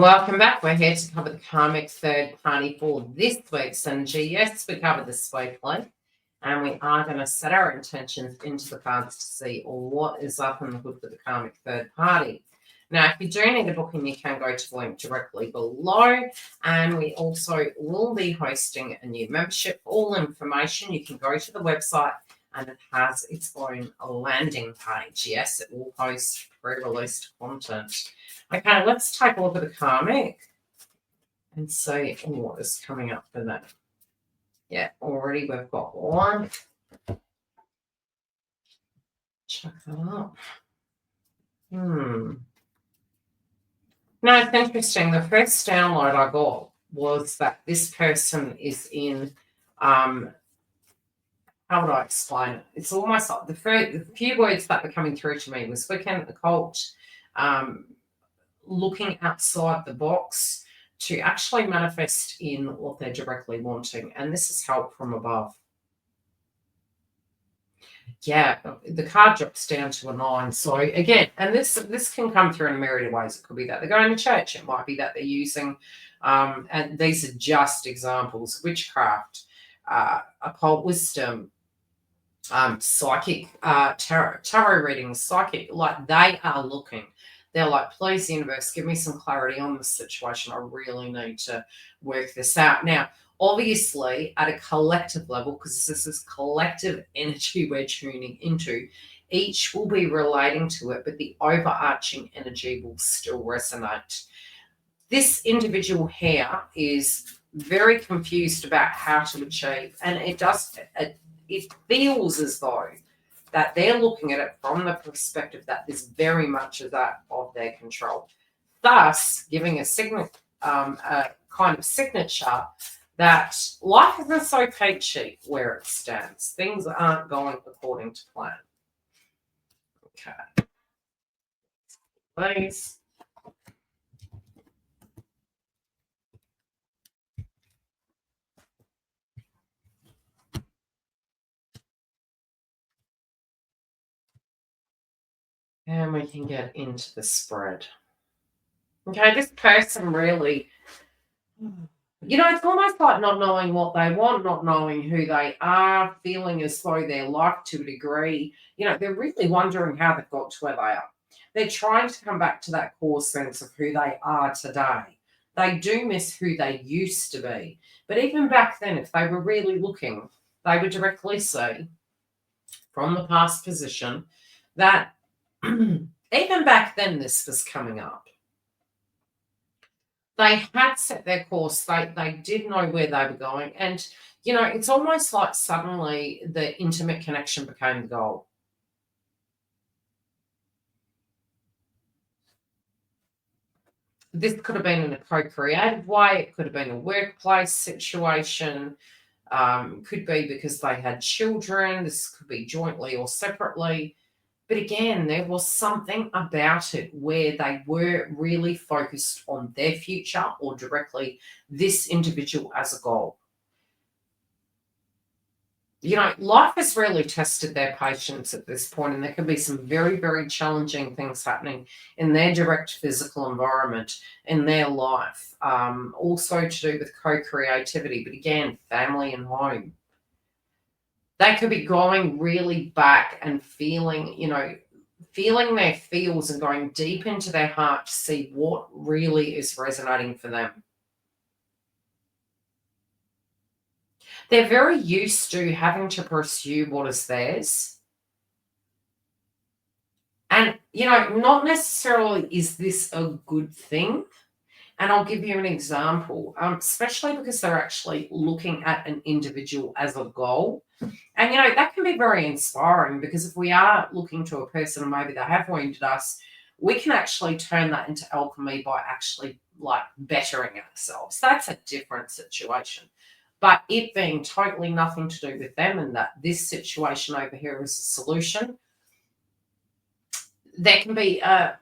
Welcome back. We're here to cover the karmic third party for this week's energy. Yes, we covered this weekly, and we are going to set our intentions into the cards to see what is up in the hood for the karmic third party. Now, if you do need a booking, you can go to the link directly below, and we also will be hosting a new membership. All information, you can go to the website, and it has its own landing page. Yes, it will host pre-released content. Okay, let's take a look at the karmic and see what is coming up for that. Yeah, already we've got one. Check that up. Now, it's interesting. The first download I got was that this person is in, how would I explain it? It's almost like the few words that were coming through to me was Wiccan, occult, looking outside the box to actually manifest in what they're directly wanting. And this is help from above. Yeah, the card drops down to a 9. So again, and this can come through in a myriad of ways. It could be that they're going to church. It might be that they're using, and these are just examples, witchcraft, occult wisdom, psychic, tarot readings, psychic, like they are looking. They're like, please, universe, give me some clarity on this situation. I really need to work this out. Now, obviously, at a collective level, because this is collective energy we're tuning into, each will be relating to it, but the overarching energy will still resonate. This individual here is very confused about how to achieve, and it feels as though that they're looking at it from the perspective that there's very much of that of their control, thus giving a kind of signature that life isn't so peachy where it stands. Things aren't going according to plan. Okay. Please. And we can get into the spread. Okay, this person really, it's almost like not knowing what they want, not knowing who they are, feeling as though their life to a degree, they're really wondering how they've got to where they are. They're trying to come back to that core sense of who they are today. They do miss who they used to be. But even back then, if they were really looking, they would directly see from the past position that even back then this was coming up. They had set their course. They did know where they were going. And, it's almost like suddenly the intimate connection became the goal. This could have been in a co-creative way. It could have been a workplace situation. Could be because they had children. This could be jointly or separately. But again, there was something about it where they were really focused on their future or directly this individual as a goal. Life has really tested their patience at this point, and there can be some very, very challenging things happening in their direct physical environment, in their life. Also to do with co-creativity, but again, family and home. They could be going really back and feeling their feels and going deep into their heart to see what really is resonating for them. They're very used to having to pursue what is theirs. And, not necessarily is this a good thing. And I'll give you an example, especially because they're actually looking at an individual as a goal. And, that can be very inspiring because if we are looking to a person and maybe they have wounded us, we can actually turn that into alchemy by actually bettering ourselves. That's a different situation. But it being totally nothing to do with them and that this situation over here is a solution, there can be an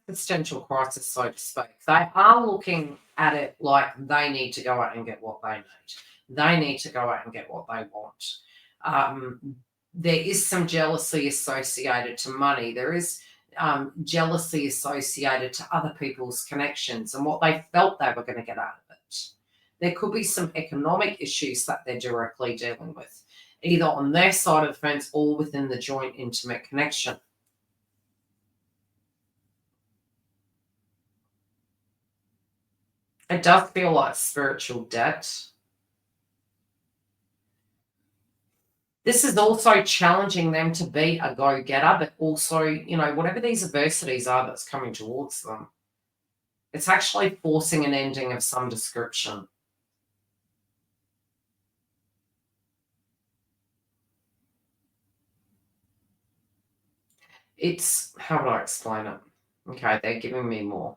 existential crisis, so to speak. They are looking at it like they need to go out and get what they need. They need to go out and get what they want. There is some jealousy associated to money. There is jealousy associated to other people's connections and what they felt they were going to get out of it. There could be some economic issues that they're directly dealing with, either on their side of the fence or within the joint intimate connection. It does feel like spiritual debt. This is also challenging them to be a go-getter, but also, whatever these adversities are that's coming towards them, it's actually forcing an ending of some description. It's, how would I explain it? Okay, they're giving me more.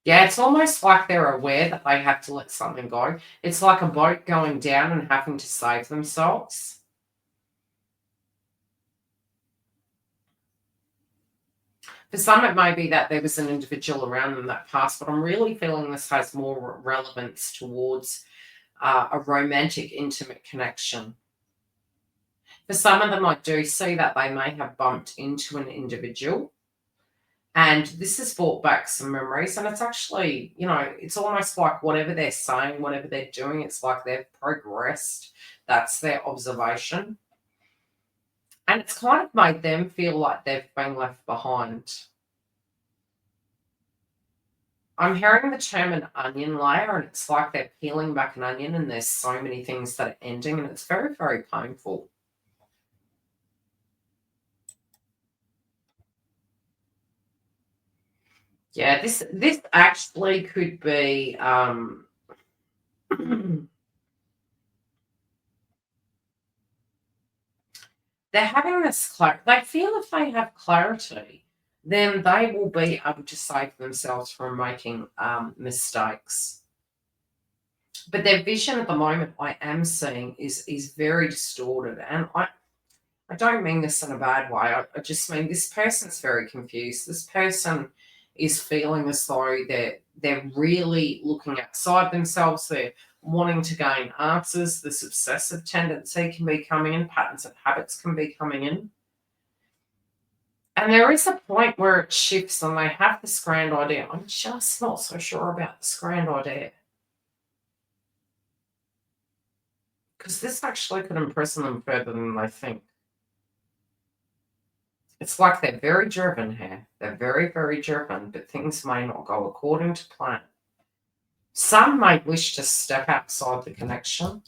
Yeah, it's almost like they're aware that they have to let something go. It's like a boat going down and having to save themselves. For some, it may be that there was an individual around them that passed, but I'm really feeling this has more relevance towards a romantic, intimate connection. For some of them, I do see that they may have bumped into an individual, and this has brought back some memories. And it's actually, it's almost like whatever they're saying, whatever they're doing, it's like they've progressed. That's their observation. And it's kind of made them feel like they've been left behind. I'm hearing the term an onion layer, and it's like they're peeling back an onion, and there's so many things that are ending, and it's very, very painful. Yeah, this actually could be they're having this they feel if they have clarity, then they will be able to save themselves from making mistakes. But their vision at the moment, I am seeing, is very distorted, and I don't mean this in a bad way. I just mean this person's very confused. This person is feeling as though they're really looking outside themselves. They're wanting to gain answers. This obsessive tendency can be coming in. Patterns and habits can be coming in. And there is a point where it shifts and they have this grand idea. I'm just not so sure about this grand idea. Because this actually could imprison them further than they think. It's like they're very driven here. They're very, very driven, but things may not go according to plan. Some may wish to step outside the connection.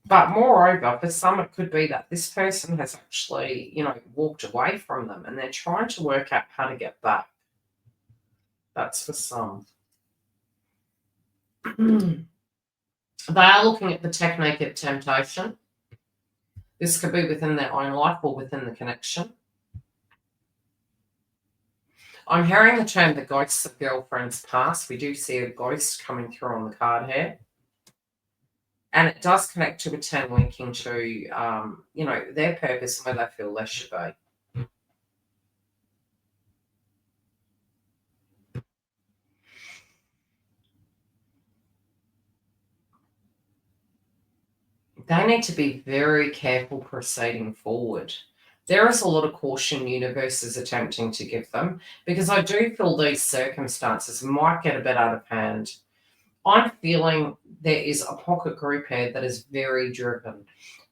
But moreover, for some, it could be that this person has actually, walked away from them and they're trying to work out how to get back. That's for some. They are looking at the technique of temptation. This could be within their own life or within the connection. I'm hearing the term the ghosts of girlfriends past. We do see a ghost coming through on the card here. And it does connect to a 10 linking to, their purpose and where they feel they should be. They need to be very careful proceeding forward. There is a lot of caution universe is attempting to give them, because I do feel these circumstances might get a bit out of hand. I'm feeling there is a pocket group here that is very driven,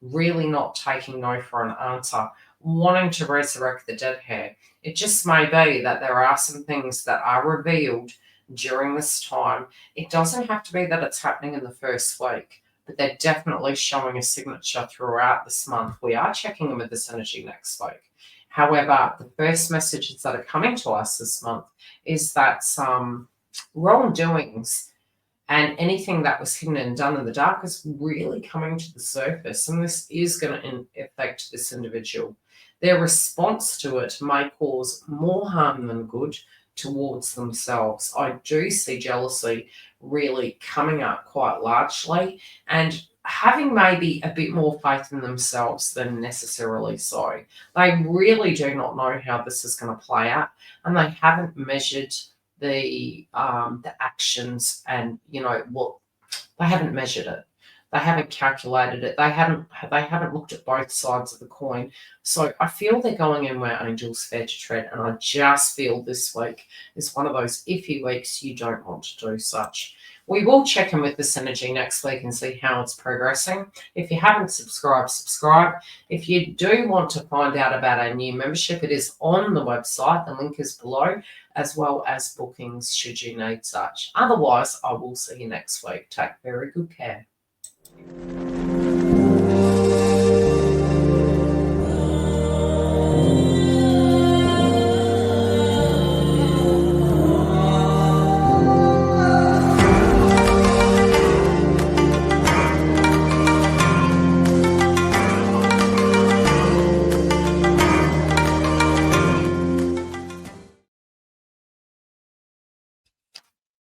really not taking no for an answer, wanting to resurrect the dead here. It just may be that there are some things that are revealed during this time. It doesn't have to be that it's happening in the first week, but they're definitely showing a signature throughout this month. We are checking in with this energy next week. However, the first messages that are coming to us this month is that some wrongdoings and anything that was hidden and done in the dark is really coming to the surface. And this is going to affect this individual. Their response to it may cause more harm than good towards themselves. I do see jealousy really coming up quite largely and having maybe a bit more faith in themselves than necessarily so. They really do not know how this is going to play out, and they haven't measured the actions and what they haven't measured it. They haven't calculated it. They haven't looked at both sides of the coin. So I feel they're going in where angels fear to tread, and I just feel this week is one of those iffy weeks you don't want to do such. We will check in with this energy next week and see how it's progressing. If you haven't subscribed, subscribe. If you do want to find out about our new membership, it is on the website. The link is below, as well as bookings should you need such. Otherwise, I will see you next week. Take very good care.